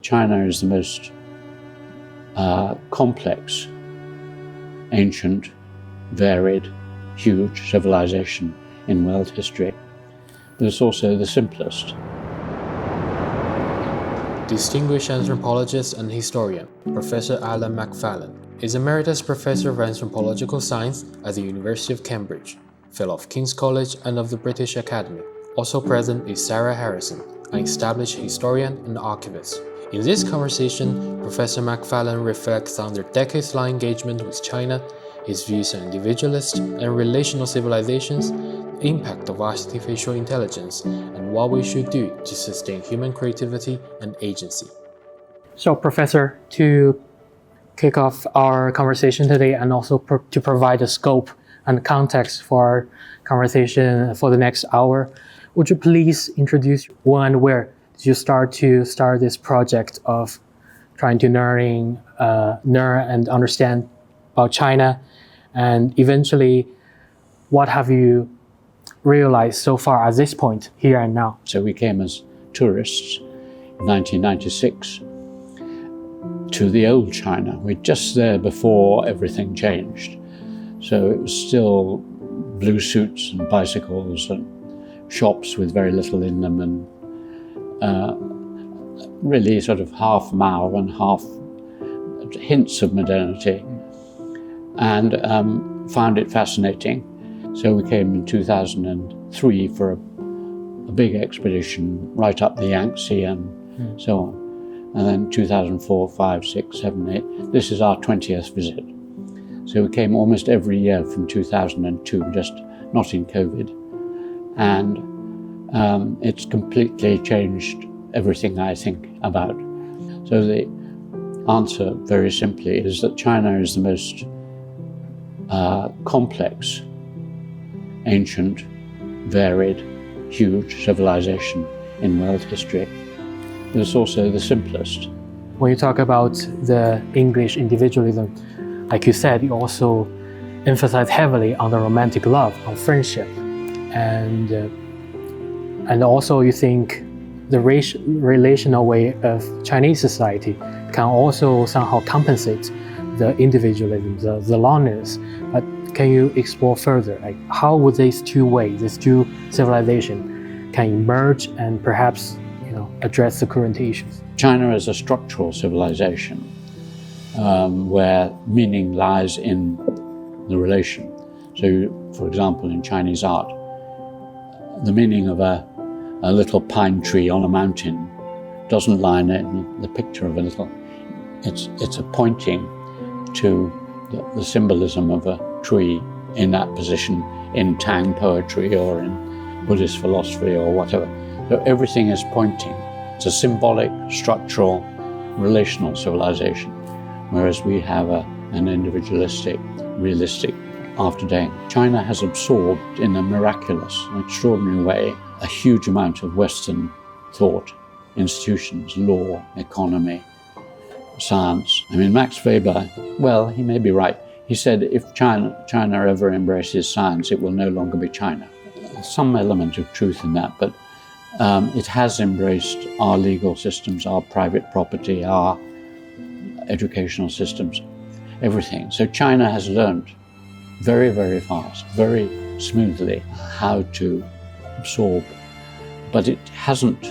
China is the most complex, ancient, varied, huge civilization in world history, but it's also the simplest. Distinguished anthropologist and historian, Professor Alan Macfarlane is Emeritus Professor of Anthropological Science at the University of Cambridge, Fellow of King's College and of the British Academy. Also present is Sarah Harrison, an established historian and archivist. In this conversation, Professor Macfarlane reflects on their decades-long engagement with China, his views on individualist and relational civilizations, the impact of artificial intelligence, and what we should do to sustain human creativity and agency. So, Professor, to kick off our conversation today and also to provide a scope and context for our conversation for the next hour, would you please introduce when, where did you start this project of trying to learn and understand about China, and eventually what have you realized so far at this point, here and now? So we came as tourists in 1996 to the old China. We're just there before everything changed. So it was still blue suits and bicycles and shops with very little in them, and really sort of half Mao and half hints of modernity, and found it fascinating. So we came in 2003 for a big expedition right up the Yangtze and so on. And then 2004, 5, 6, 7, 8. This is our 20th visit. So we came almost every year from 2002, just not in COVID. And it's completely changed everything I think about. So the answer, very simply, is that China is the most complex, ancient, varied, huge civilization in world history, but it's also the simplest. When you talk about the English individualism, like you said, you also emphasize heavily on the romantic love, on friendship, and also you think the relational way of Chinese society can also somehow compensate the individualism, the loneliness. But can you explore further, like how would these two ways, these two civilizations, can emerge and perhaps address the current issues? China is a structural civilization where meaning lies in the relation. So, for example, in Chinese art, the meaning of a little pine tree on a mountain doesn't lie in the picture of a little. It's a pointing to the symbolism of a tree in that position in Tang poetry or in Buddhist philosophy or whatever. So everything is pointing. It's a symbolic, structural, relational civilization, whereas we have an individualistic, realistic after-day. China has absorbed in a miraculous, extraordinary way a huge amount of Western thought, institutions, law, economy, science. I mean, Max Weber, well, he may be right. He said if China ever embraces science, it will no longer be China. Some element of truth in that, but it has embraced our legal systems, our private property, our educational systems, everything. So China has learned very, very fast, very smoothly how to absorb, but it hasn't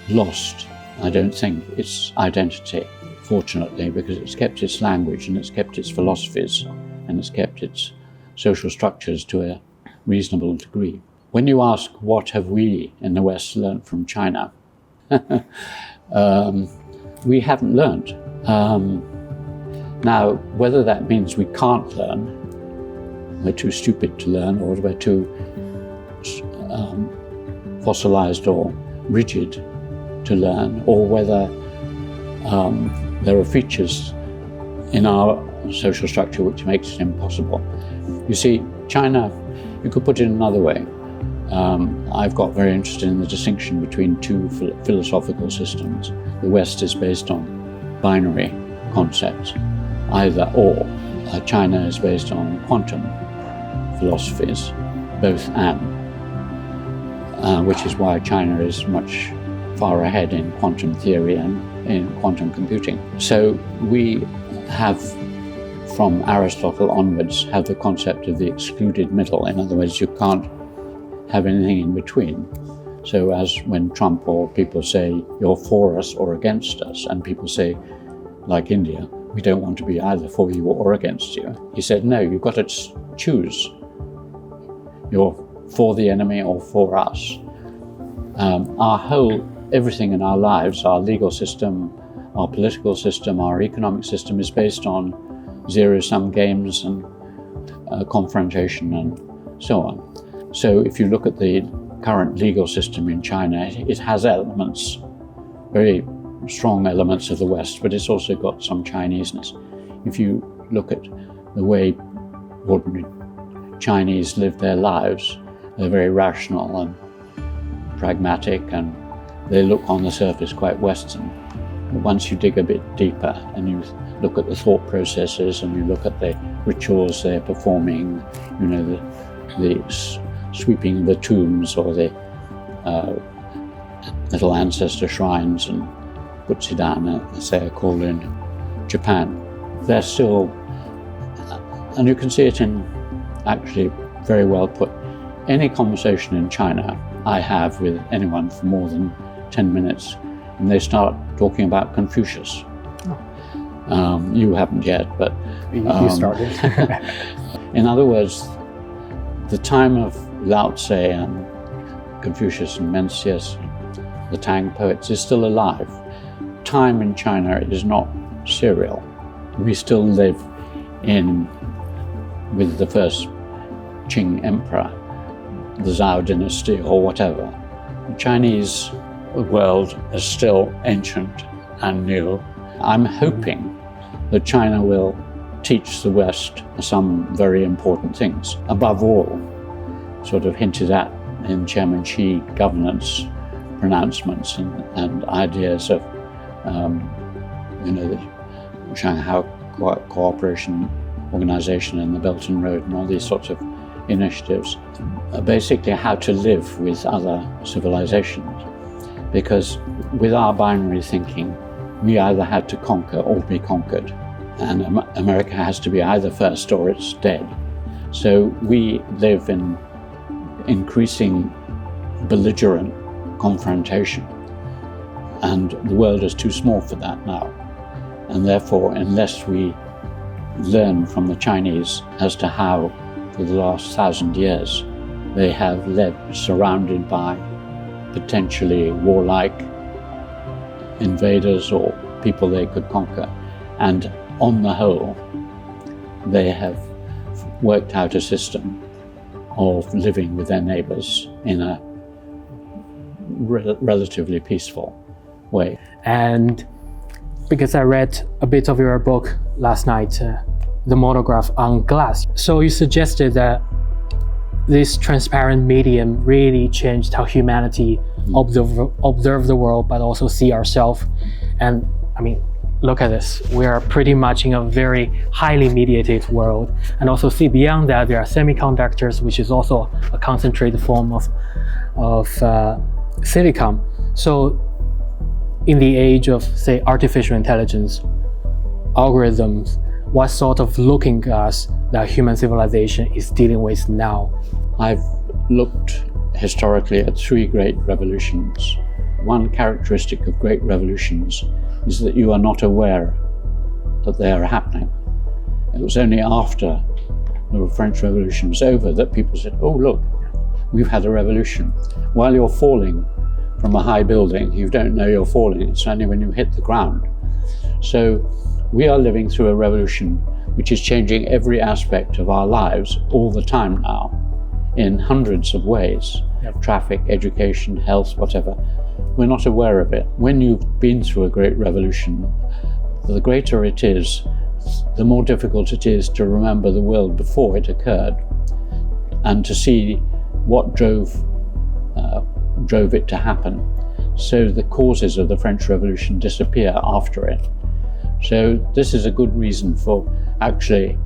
lost, I don't think, its identity, fortunately, because it's kept its language and it's kept its philosophies and it's kept its social structures to a reasonable degree. When you ask what have we in the West learned from China, we haven't learned. Now, whether that means we can't learn, we're too stupid to learn, or we're too fossilized or rigid to learn, or whether there are features in our social structure which makes it impossible. You see, China, you could put it another way. I've got very interested in the distinction between two philosophical systems. The West is based on binary concepts, either or. China is based on quantum philosophies, both and, which is why China is much far ahead in quantum theory and in quantum computing. So we have, from Aristotle onwards, have the concept of the excluded middle. In other words, you can't have anything in between. So as when Trump or people say, you're for us or against us, and people say, like India, we don't want to be either for you or against you. He said, no, you've got to choose. You're for the enemy or for us. Everything in our lives, our legal system, our political system, our economic system is based on zero-sum games and confrontation and so on. So if you look at the current legal system in China, it has elements, very strong elements of the West, but it's also got some Chineseness. If you look at the way ordinary Chinese live their lives, they're very rational and pragmatic, and they look on the surface quite Western. But once you dig a bit deeper and you look at the thought processes and you look at the rituals they're performing, you know, the sweeping of the tombs or the little ancestor shrines and Butsudan, as they are called in Japan, they're still, and you can see it in actually very well put. Any conversation in China I have with anyone for more than 10 minutes, and they start talking about Confucius. Oh. You haven't yet, but... You started. In other words, the time of Lao Tse and Confucius and Mencius, the Tang poets, is still alive. Time in China is not serial. We still live with the first Qing emperor, the Zhao dynasty or whatever. The Chinese world is still ancient and new. I'm hoping that China will teach the West some very important things. Above all, sort of hinted at in Chairman Xi governance pronouncements and ideas of, the Shanghai Cooperation Organization and the Belt and Road and all these sorts of initiatives, basically how to live with other civilizations. Because with our binary thinking, we either had to conquer or be conquered. And America has to be either first or it's dead. So we live in increasing belligerent confrontation. And the world is too small for that now. And therefore, unless we learn from the Chinese as to how, for the last 1,000 years, they have led surrounded by potentially warlike invaders or people they could conquer. And on the whole, they have worked out a system of living with their neighbors in a relatively peaceful way. And because I read a bit of your book last night, the monograph on glass. So you suggested that this transparent medium really changed how humanity observe the world, but also see ourselves. And I mean, look at this. We are pretty much in a very highly mediated world. And also see beyond that, there are semiconductors, which is also a concentrated form of silicon. So in the age of, say, artificial intelligence, algorithms, what sort of looking glass that human civilization is dealing with now? I've looked historically at 3 great revolutions. One characteristic of great revolutions is that you are not aware that they are happening. It was only after the French Revolution was over that people said, oh look, we've had a revolution. While you're falling from a high building, you don't know you're falling. It's only when you hit the ground. So we are living through a revolution which is changing every aspect of our lives all the time now in hundreds of ways. Yep. Traffic, education, health, whatever. We're not aware of it. When you've been through a great revolution, the greater it is, the more difficult it is to remember the world before it occurred and to see what drove it to happen. So the causes of the French Revolution disappear after it. So this is a good reason for actually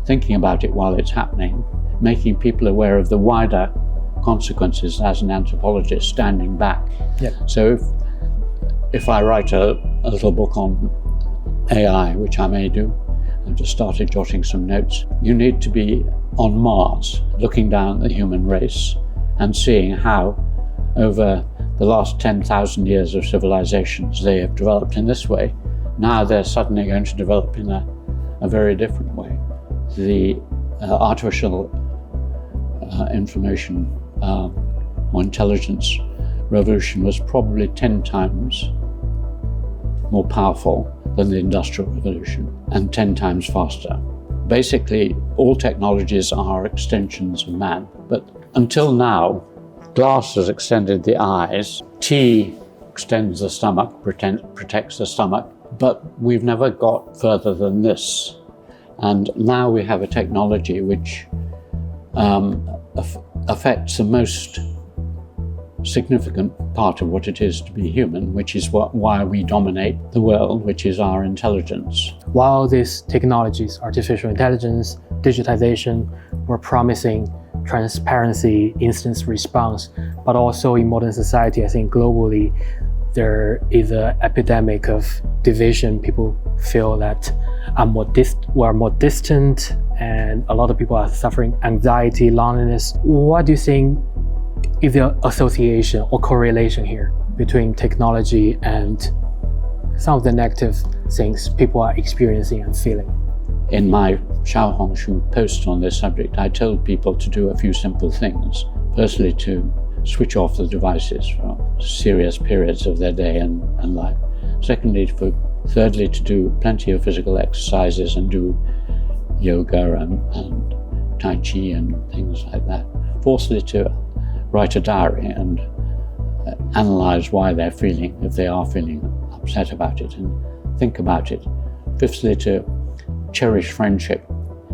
thinking about it while it's happening, making people aware of the wider consequences as an anthropologist standing back. Yep. So if I write a little book on AI, which I may do, I've just started jotting some notes, you need to be on Mars, looking down at the human race and seeing how over the last 10,000 years of civilizations they have developed in this way. Now they're suddenly going to develop in a very different way. The artificial information or intelligence revolution was probably 10 times more powerful than the Industrial Revolution and 10 times faster. Basically, all technologies are extensions of man, but until now, glass has extended the eyes, tea extends the stomach, protects the stomach, but we've never got further than this. And now we have a technology which affects the most significant part of what it is to be human, which is why we dominate the world, which is our intelligence. While these technologies, artificial intelligence, digitization, were promising transparency, instant response, but also in modern society, I think globally, there is an epidemic of division. People feel that we're more distant, and a lot of people are suffering anxiety, loneliness. What do you think is the association or correlation here between technology and some of the negative things people are experiencing and feeling? In my Xiaohongshu post on this subject, I told people to do a few simple things. Firstly, to switch off the devices for serious periods of their day and life. Thirdly, to do plenty of physical exercises and do yoga and Tai Chi and things like that. Fourthly, to write a diary and analyze why they're feeling, if they are feeling upset about it, and think about it. Fifthly, to cherish friendship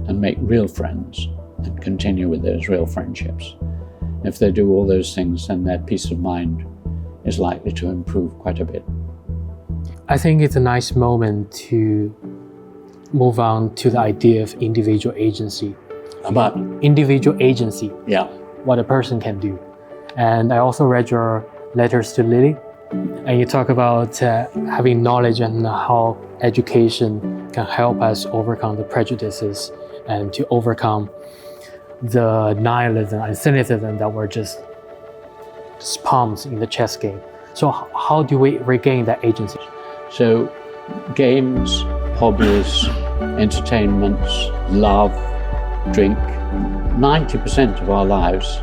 and make real friends and continue with those real friendships. If they do all those things, then their peace of mind is likely to improve quite a bit. I think it's a nice moment to move on to the idea of individual agency. About individual agency, yeah, what a person can do. And I also read your letters to Lily, and you talk about having knowledge and how education can help us overcome the prejudices and to overcome the nihilism and cynicism that were just pawns in the chess game. So how do we regain that agency? So games, hobbies, entertainments, love, drink, 90% of our lives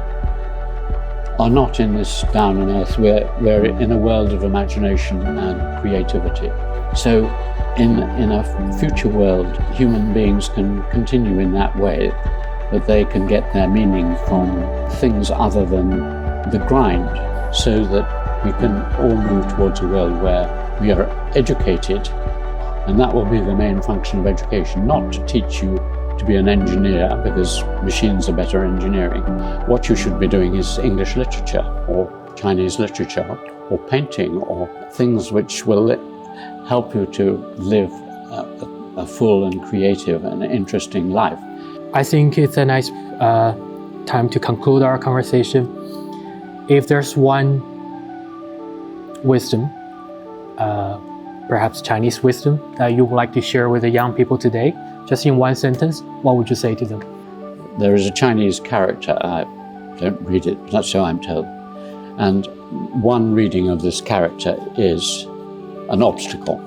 are not in this down on earth. We're in a world of imagination and creativity. So in a future world, human beings can continue in that way, that they can get their meaning from things other than the grind, so that we can all move towards a world where we are educated, and that will be the main function of education, not to teach you to be an engineer because machines are better engineering. What you should be doing is English literature or Chinese literature or painting or things which will help you to live a full and creative and interesting life. I think it's a nice time to conclude our conversation. If there's one wisdom, perhaps Chinese wisdom, that you would like to share with the young people today, just in one sentence, what would you say to them? There is a Chinese character, I don't read it, but that's how I'm told. And one reading of this character is an obstacle,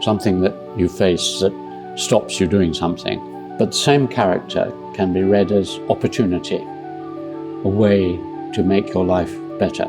something that you face that stops you doing something. But the same character can be read as opportunity, a way to make your life better.